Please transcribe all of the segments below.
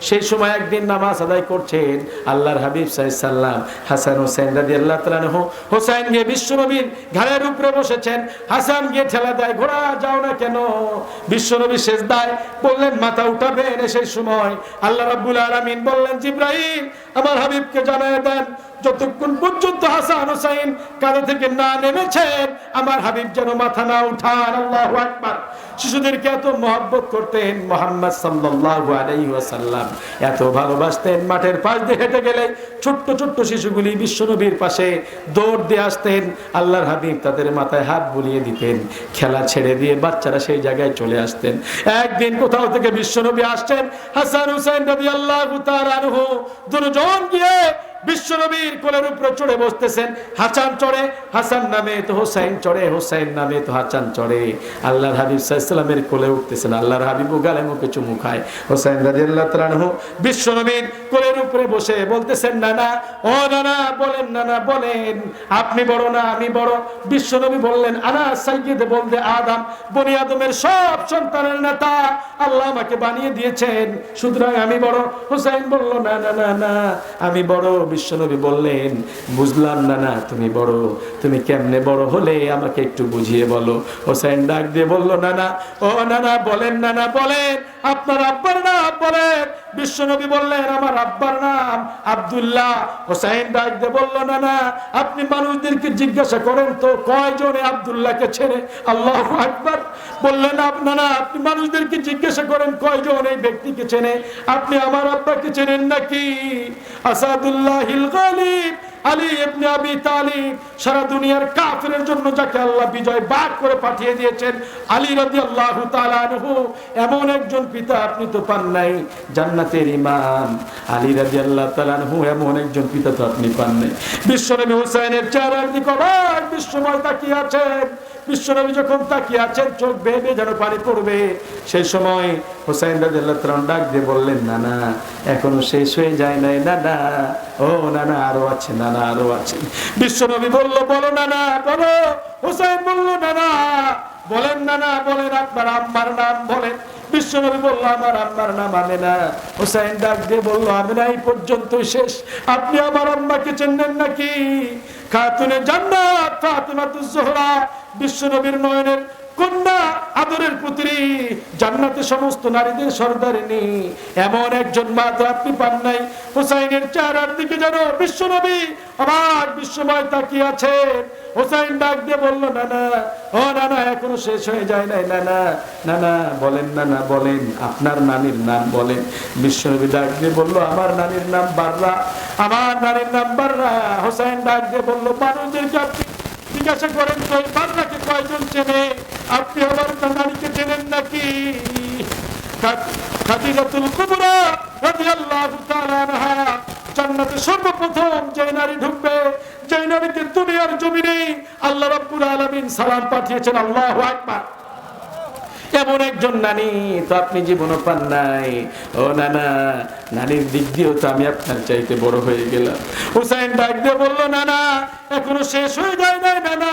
সেই সময় একদিন নামাজ আদায় করছেন আল্লাহর হাবিব সাল্লাল্লাহু আলাইহি সাল্লাম হাসান হোসেন রাদিয়াল্লাহু তাআলা আনহু, হোসেন গিয়ে বিশ্বনবীর ঘাড়ের উপরে বসেছেন। হাসান গিয়ে ঠেলা দেয়, ঘোড়া যাও না কেন? বিশ্বনবী সেজদায়, বললেন মাথা উঠাবেন। সেই সময় আল্লাহ রাব্বুল আলামিন বললেন, জিবরাইল আমার হাবিবকে জানায় দেন যতক্ষণ পর্যন্ত হাসান হোসেন কাঁধে থেকে না নেমেছেন আমার হাবিব যেন মাথা না উঠান। আল্লাহু আকবার। শিশুদেরকে এত মহব্বত করতেন মুহাম্মদ সাল্লাল্লাহু আলাইহি ওয়াসাল্লাম, এত ভালোবাসতেন। মাঠের পাশ দিয়ে হেঁটে গেলে ছোট্ট ছোট্ট শিশুগুলি বিশ্বনবীর পাশে দৌড় দিয়ে আসতেন, আল্লাহর হাবিব তাদের মাথায় হাত বুলিয়ে দিতেন, খেলা ছেড়ে দিয়ে বাচ্চারা সেই জায়গায় চলে আসতেন। একদিন কোথাও থেকে বিশ্বনবী আসছেন, হাসান হোসেন রাদিয়াল্লাহু তাআলা আনহু দুজন গিয়ে বিশ্বনবীর কোলের উপরে চড়ে বসতেছেন। হাসান চড়ে, হাসান নামে তো হোসেন চড়ে, হোসেন নামে তো হাসান চড়ে। আল্লাহর হাবিব সাল্লাল্লাহু আলাইহি ওয়াসাল্লামের কোলে উঠতেছেন, আল্লাহর হাবিব গালে মুখে চুমু খায়। হোসেন রাদিয়াল্লাহু তাআলা আনহু বিশ্বনবীর কোলের উপরে বসে বলতেছেন, নানা ও নানা বলেন, নানা বলেন আপনি বড় না আমি বড়? বিশ্বনবী বললেন, আনা সাইয়্যিদ বলদে আদম, বনি আদমের সব সন্তানের নেতা আল্লাহ আমাকে বানিয়ে দিয়েছেন, সুতরাং আমি বড়। হোসেন বলল, না না না না আমি বড়। বিশ্বনবী বললেন, বুঝলাম না, না তুমি বড়, তুমি কেমনে বড় হলে আমাকে একটু বুঝিয়ে বলো। হোসেন ডাক দিয়ে বলল, নানা ও নানা বলেন, নানা বলেন আপনার আব্বার নাম বলেন। বিশ্বনবী বললেন, আমার আব্বার নাম আব্দুল্লাহ। হোসেন ডাক দিয়ে বলল, নানা আপনি মানুষদেরকে জিজ্ঞাসা করেন তো কয়জনে আব্দুল্লাহকে চেনে? আল্লাহু আকবার। বললেন, নানা আপনি মানুষদেরকে জিজ্ঞাসা করেন কয়জন এই ব্যক্তিকে চেনে? আপনি আমার আব্বাকে চেনেন নাকি? আসাদুল্লাহিল গালিব আলী ইবনে আবি তালিব, সারা দুনিয়ার কাফেরের জন্য যাকে আল্লাহ বিজয় বাগ করে পাঠিয়ে দিয়েছেন, আলী রাদিয়াল্লাহু তাআলা আনহু, এমন একজন পিতা আপনি তো পান নাই। জান্নাতের ইমাম আলী রাদিয়াল্লাহু তাআলা আনহু, এমন একজন পিতা তো আপনি পান নাই। বিশ্বনবী হোসেনের চেহারার দিকে অবাক বিস্ময় তাকিয়ে আছেন। বিশ্বনবী যখন তাকিয়ে আছেন চোখ বেয়ে বেয়ে যেন পানি পড়বে। সেই সময় হোসেন রাদিয়াল্লাহু তাআলা ডাক দিয়ে বললেন, নানা এখনো শেষ হয়ে যায় নাই নানা, ও নানা আরো আছে, নানা আরো আছে। বিশ্বনবী বলল, বলো নানা বলো। হোসেন বলল, নানা বলেন, নানা বলেন আপনার আম্মার নাম বলেন। বিশ্বনবী বলল, আমার আম্মার নাম আমেনা। হোসেন ডাক দিয়ে বলল, আমেনা এই পর্যন্তই শেষ? আপনি আমার আম্মাকে চেনেন নাকি? খাতুনে জান্নাত ফাতিমাতুজ জোহরা, বিশ্বনবীর নয়নের কন্যা, আদরের পুত্রী, জান্নাতে সমস্ত নারীদের সর্দারিনী, এমন একজন মা তো আপনি পান নাই। হোসেনের চেহারার দিকে যেন বিশ্বনবী অবাক বিস্ময় তাকিয়ে আছেন। হোসেন ডাক দিয়ে বলল, নানা ও নানা এখনো শেষ হয়ে যায় নাই নানা, নানা বলেন, নানা বলেন আপনার নানির নাম বলেন। বিশ্বনবী ডাক দিয়ে বলল, আমার নানির নাম বাররা, আমার নানির নাম বাররা। হোসেন ডাক দিয়ে বলল, মানুষদেরকে আপনি জিজ্ঞাসা করেন তো বাররাকে কয়জন চেনে? আপনি আমার নানিকে চেনেন নাকি? খাদিজাতুল কুবরা রাদিয়াল্লাহু তাআলা আনহা, জান্নাতে সর্বপ্রথম যে নারী ঢুকবে, যে নারীকে দুনিয়ার জমিনে আল্লাহ রাব্বুল আলামিন সালাম পাঠিয়েছেন। আল্লাহু আকবার। এমন একজন নানি তো আপনি জীবনও পান নাই। ও নানা, নানির দিক দিয়েও তো আমি আপনার চাইতে বড় হয়ে গেলাম। হুসাইন ডাক দিয়ে বলল, নানা এখনো শেষ হয়ে যায় নাই নানা,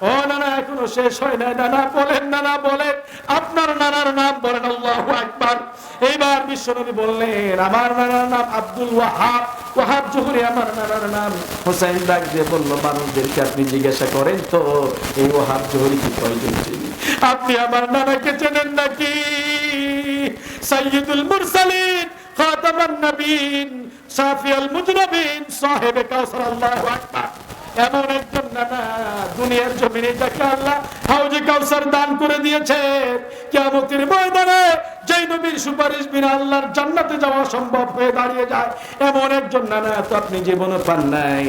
ও নানা এখনো শেষ হয় নাই নানা, বলেন নানা বলেন আপনার নানার নাম বলেন। আল্লাহু আকবার। এইবার বিশ্বনবী বললেন, আমার নানার নাম আব্দুল ওয়াহাব, ওয়াহাব জোহরি আমার নানার নাম। হোসেন ডাক দিয়ে বলল, মানুষদেরকে আপনি জিজ্ঞাসা করেন তো এই ওয়াহাব জোহরি কি কয়জন চিনি? আপনি আমার নানাকে চেনেন নাকি? সাইয়্যিদুল মুরসালিন, খাতামান নবীন, শাফিউল মুজরিবিন, সাহেবে কাউসার। আল্লাহু আকবার। এমন একজন নানা দুনিয়ার জমিনে যাকে আল্লাহ হাউজে কাউসার দান করে দিয়েছে। কিয়ামতের ময়দানে যেই নবীর সুপারিশ বিনা আল্লাহর জান্নাতে যাওয়া সম্ভব হয়ে দাঁড়িয়ে যায়, এমন একজন নানা তো আপনি জীবনে পান নাই।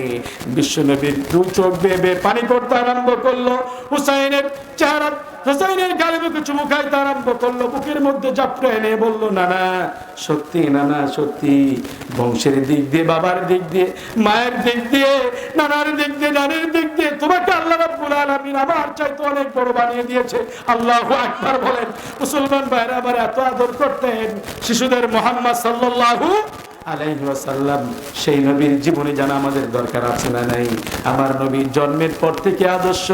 বিশ্বনবীর দু চোখ বেয়ে বেয়ে পানি পড়তে আরম্ভ করলো। হুসাইনের চেহারা, হুসাইনের গালে বুকে চুমু খাইতে আরম্ভ করলো। বুকের মধ্যে জাপটা এনে বলল, নানা সত্যি, নানা সত্যি, বংশের দিক দিয়ে, বাবার দিক দিয়ে, মায়ের দিক দিয়ে, নানার দিক দিয়ে, নানির দিক দিয়ে তোমাকে আল্লাহ রাব্বুল আলামিন আমার চাইতে অনেক বড় বানিয়ে দিয়েছে। আল্লাহু আকবার বলেন। মুসলমান ভাইরা আমার এত আদর করতেন শিশুদের মুহাম্মদ সাল্লাল্লাহু আলাইহি ওয়াসাল্লাম, সেই নবীর জীবনে জানা আমাদের দরকার আছে না নাই? আমার নবীর জন্মের পর থেকে আদর্শ,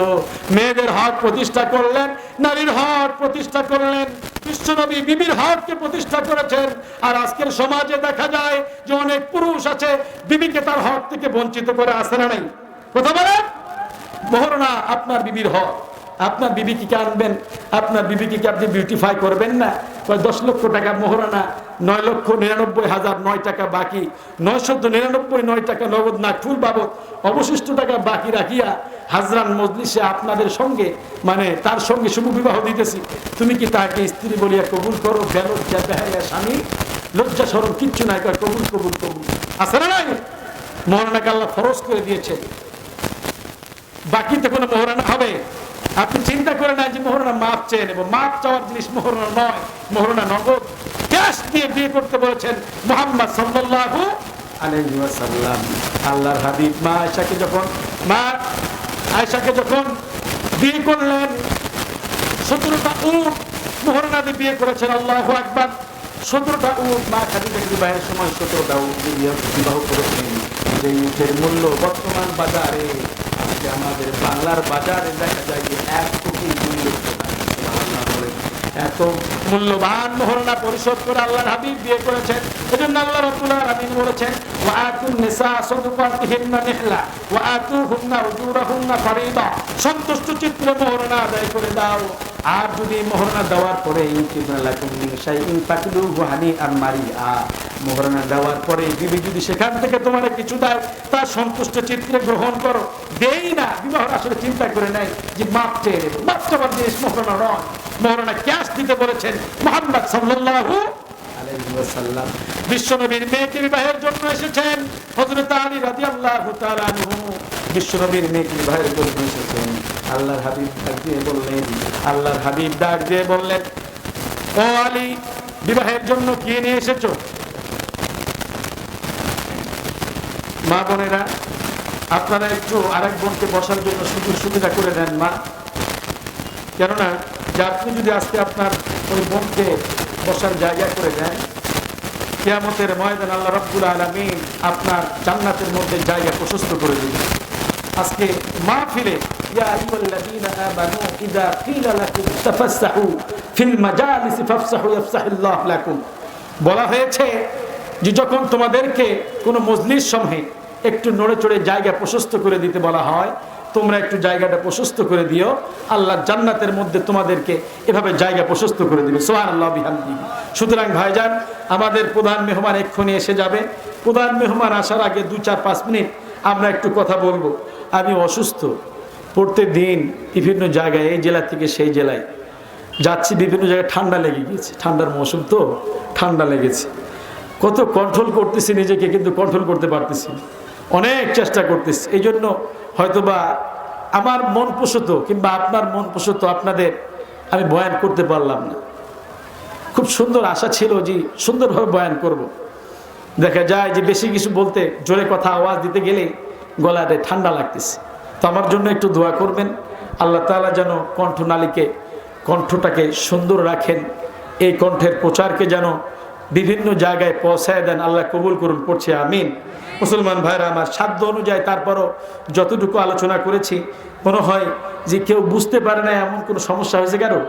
মেয়েদের হক প্রতিষ্ঠা করলেন, নারীর হক প্রতিষ্ঠা করলেন, বিশ্বনবী বিবির হককে প্রতিষ্ঠা করেছেন। আর আজকের সমাজে দেখা যায় যে অনেক পুরুষ আছে বিবিকে তার হক থেকে বঞ্চিত করে, আছে না নাই? কথা বলেন। মোহরনা আপনার বিবির হক, আপনার বিবিকে কি আনবেন? আপনার বিবিকে কি আপনি বিউটিফাই করবেন না? 10 লক্ষ টাকা মোহরানা, 9,99,009 টাকা বাকি, 999 টাকা নগদ না ফুল বাবদ, অবশিষ্ট টাকা বাকি রাখিয়া হাজরান মজলিসে আপনাদের সঙ্গে, মানে তার সঙ্গে শুভ বিবাহ দিতেছি, তুমি কি তাকে স্ত্রী বলিয়া কবুল করো? বেলজ্জা বেহায়া স্বামী, লজ্জা শরম কিচ্ছু নাই, কবুল কবুল কবুল, আছে না নাই? মোহরানাকে আল্লাহ ফরজ করে দিয়েছে, বাকিতে কোনো মোহরানা হবে? আপনি চিন্তা করে না যে মোহরানা মাপ চেয়ে নেব, মাপ চাওয়ার জিনিস মোহরানা নয়, মোহরানা নগদ ক্যাশ দিয়ে বিয়ে করতে বলেছেন মুহাম্মদ সাল্লাল্লাহু আলাইহি ওয়াসাল্লাম। আল্লাহর হাবিব মা আয়েশাকে যখন বিয়ে করলেন, 17টা উট মোহরানা দিয়ে বিয়ে করেছেন। আল্লাহু আকবার। 17টা উট মা খাদিজার বিবাহের সময় 17টা উট দিয়ে বিবাহ করেছেন। যে উটের মূল্য বর্তমান বাজারে, আমাদের বাংলার বাজারে দেখা যায় যে 1 কোটি 2 লক্ষ টাকা। এত মূল্যবান মোহরানা পরিশোধ করে আল্লাহর হাবিব বিয়ে করেছেন। এজন্য আল্লাহ রাব্বুল আলামিন বলেছেন, ওয়া আতুন নিসা সাদকাতিহিন্না নিহলা ওয়া আতুহুন্না উজুরাহুন্না ফারিদা, সন্তুষ্ট চিত্রে মোহরানা আদায় করে দাও। আর যদি মোহরানা দেওয়ার পরে মোহরানা দেওয়ার পরে বিবি যদি সেখান থেকে তোমার কিছু দেয়, তার সন্তুষ্ট চিত্রে গ্রহণ করো। দেই না, বিবাহ আসলে চিন্তা করে নেয় যে মাপ চেয়ে নেব, মাপ চাওয়ার জিনিস মোহরানা নয়। মোহরানা ক্যাশ দিতে বলেছেন মুহাম্মদ সাল্লাল্লাহু আলাইহি ওয়াসাল্লাম। বিশ্বনবীর মেয়েকে বিবাহের জন্য এসেছেন হযরত আলী রাদিয়াল্লাহু তাআলা আনহু, বিশ্বনবীর মেয়েকে বিবাহের জন্য এসেছেন। আল্লাহর হাবিব ডাক দিয়ে বললেন, ও আলী, বিবাহের জন্য কি নিয়ে এসেছো? মা বোনেরা, আপনারা একটু আরেক বোনকে বসার জন্য সুযোগ সুবিধা করে দেন মা। কেননা যে আপনি যদি আজকে আপনার ওই বোনকে বসার জায়গা করে দেন, কিয়ামতের ময়দানে আল্লাহ রাব্বুল আলামিন আপনার জান্নাতের মধ্যে জায়গা প্রশস্ত করে দিবেন। আজকে মাহফিলে ইয়া আইয়ুহাল্লাযীনা আমানু ইযা ক্বিলা লাকুম তাফাসসাহু ফিল মাজালিসি ফাফসাহু ইয়াফসাহুল্লাহু লাকুম, বলা হয়েছে যে যখন তোমাদেরকে কোনো মজলিস সমূহে একটু নড়ে চড়ে জায়গা প্রশস্ত করে দিতে বলা হয়, তোমরা একটু জায়গাটা প্রশস্ত করে দিও, আল্লাহ জান্নাতের মধ্যে তোমাদেরকে এভাবে জায়গা প্রশস্ত করে দিবে। সুবহানাল্লাহ বিহামদিহি। সুতরাং ভাইজান, আমাদের প্রধান মেহমান এক্ষুনি এসে যাবে। প্রধান মেহমান আসার আগে 2-4-5 মিনিট আমরা একটু কথা বলবো। আমি অসুস্থ, প্রত্যেকদিন বিভিন্ন জায়গায়, এই জেলা থেকে সেই জেলায় যাচ্ছি, বিভিন্ন জায়গায় ঠান্ডা লেগে গেছে, ঠান্ডার মৌসুম তো, ঠান্ডা লেগেছে। কত কন্ট্রোল করতেছি নিজেকে, কিন্তু কন্ট্রোল করতে পারতেছি না, অনেক চেষ্টা করতেছি। এই জন্য হয়তোবা আমার মন পোষত কিংবা আপনার মন পোষত আপনাদের আমি বয়ান করতে পারলাম না। খুব সুন্দর আশা ছিল যে সুন্দরভাবে বয়ান করব। দেখা যায় যে বেশি কিছু বলতে, জোরে কথা আওয়াজ দিতে গেলে গলাতে ঠান্ডা লাগতেছে। তো আমার জন্য একটু দোয়া করবেন, আল্লাহ তাআলা যেন কণ্ঠটাকে সুন্দর রাখেন, এই কণ্ঠের প্রচারকে যেন বিভিন্ন জায়গায় পৌঁছায় দেন। আল্লাহ কবুল করুন, পড়ছে আমিন। মুসলমান ভাইরা আমার, সাধ্য অনুযায়ী তারপরও যতটুকু আলোচনা করেছি, মনে হয় যে কেউ বুঝতে পারে না এমন কোনো সমস্যা হয়েছে। কারো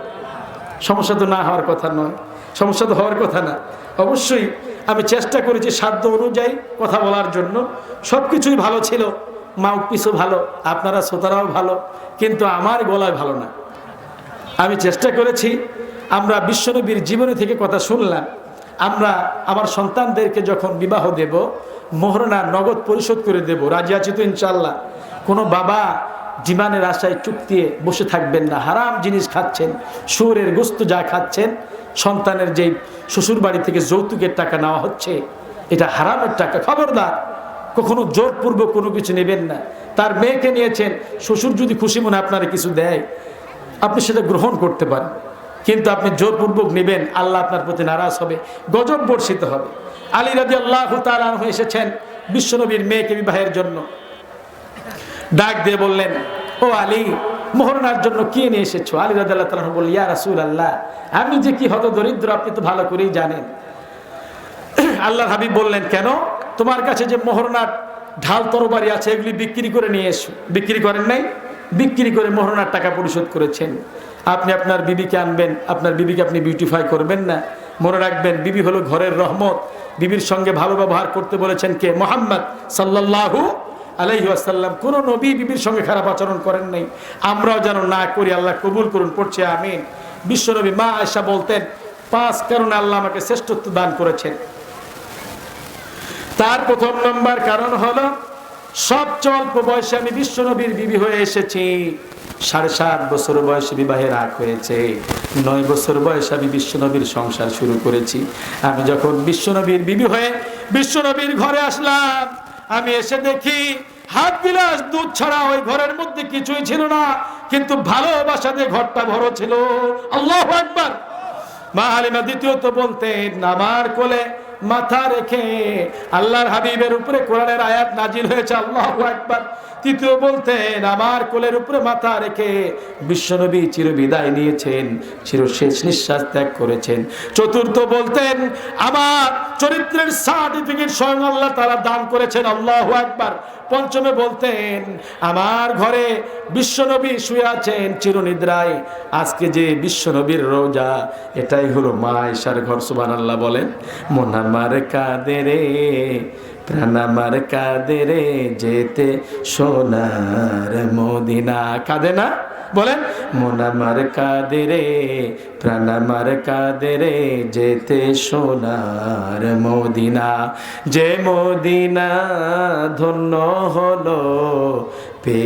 সমস্যা তো না হওয়ার কথা নয়, সমস্যা তো হওয়ার কথা না। অবশ্যই আমি চেষ্টা করেছি সাধ্য অনুযায়ী কথা বলার জন্য। সব কিছুই ভালো ছিল, মাউথপিসও ভালো, আপনারা শ্রোতারাও ভালো, কিন্তু আমার গলায় ভালো না। আমি চেষ্টা করেছি, আমরা বিশ্বনবীর জীবনী থেকে কথা শুনলাম। আমরা আমার সন্তানদেরকে যখন বিবাহ দেব, মোহরানা নগদ পরিশোধ করে দেব, রাজি আছি তো ইনশাআল্লাহ? কোনো বাবা জীবনের আশায় চুক্তিয়ে বসে থাকবেন না। হারাম জিনিস খাচ্ছেন, শুয়োরের গোস্ত যা খাচ্ছেন, সন্তানের যেই শ্বশুর বাড়ি থেকে যৌতুকের টাকা নেওয়া হচ্ছে, এটা হারামের টাকা। খবরদার, কখনো জোরপূর্বক কোনো কিছু নেবেন না। তার মেয়েকে নিয়েছেন, শ্বশুর যদি খুশি মনে আপনারা কিছু দেয়, আপনি সেটা গ্রহণ করতে পারেন, কিন্তু আপনি জোরপূর্বক নেবেন, আল্লাহ আপনার প্রতি নারাজ হবে, গজব বর্ষিত হবে। আলী রাদিয়াল্লাহু তাআলা আনহু এসেছেন বিশ্বনবীর মেয়েকে বিবাহের জন্য। ডাক দিয়ে বললেন, ও আলী, মোহরানার জন্য কি নিয়ে এসেছো? আলী রাদিয়াল্লাহু তাআলা আনহু বললেন, ইয়া রাসূলুল্লাহ, আমি যে কি হত দরিদ্র আপনি তো ভালো করেই জানেন। আল্লাহর হাবিব বললেন, কেন? তোমার কাছে যে মোহরনার ঢাল তরবারি আছে এগুলি বিক্রি করে নিয়ে এসো। বিক্রি করেন নাই? বিক্রি করে মোহরনার টাকা পরিশোধ করেছেন। আপনি আপনার বিবিকে আনবেন, আপনার বিবিকে আপনি বিউটিফাই করবেন না? মনে রাখবেন, বিবি হলো ঘরের রহমত। বিবির সঙ্গে ভালো ব্যবহার করতে বলেছেন কে? মুহাম্মদ সাল্লাল্লাহু আলাইহি ওয়াসাল্লাম। কোন নবী বিবির সঙ্গে খারাপ আচরণ করেন নাই। আমরাও যেন না করি, আল্লাহ কবুল করুন, পড়ছে আমিন। বিশ্বনবী মা আয়েশা বলতেন, 5 কারণে আল্লাহ আমাকে শ্রেষ্ঠত্ব দান করেছেন। তার প্রথম নম্বর কারণ হলো, সবচেয়ে অল্প বয়সে আমি বিশ্বনবীর বিবি হয়ে এসেছি। 7.5 বছর বয়সে বিবাহের আগ হয়েছে। 9 বছর বয়সে আমি বিশ্বনবীর সংসার শুরু করেছি। আমি যখন বিশ্বনবীর বিবি হয়ে বিশ্বনবীর ঘরে আসলাম, আমি এসে দেখি হাত বিলাস দুধ ছাড়া ওই ঘরের মধ্যে কিছুই ছিল না, কিন্তু ভালোবাসা দিয়ে ঘরটা ভরা ছিল। আল্লাহু আকবার। মা হালিমা দ্বিতীয়ত বলতেন, আমার কোলে মাথা রেখে আল্লাহর হাবিবের উপরে কোরআনের আয়াত নাজিল হয়েছে, আল্লাহু আকবার। তৃতীয় বলতেন, আমার কোলের উপরে মাথা রেখে বিশ্বনবী চিরবিদায় নিয়েছেন, চিরশেষ নিঃশ্বাস ত্যাগ করেছেন। চতুর্থ বলতেন, আমার চরিত্রের সার্টিফিকেট স্বয়ং আল্লাহ তাআলা দান করেছেন, আল্লাহু আকবার। পঞ্চমে বলতেন, আমার ঘরে বিশ্বনবী শুয়ে আছেন চিরনিদ্রায়। আজকে যে বিশ্বনবীর রওজা, এটাই হলো মা আয়েশার ঘর। সুবহানাল্লাহ বলেন। মন আমার কাঁদে রে, প্রাণ আমার কাঁদে রে, যেতে সোনার মদিনা। কাঁদে না? বলেন, মন আমার কাঁদে রে, প্রাণ আমার কাঁদে রে, যেতে সোনার মদিনা। যে মদিনা ধন্য হলো পে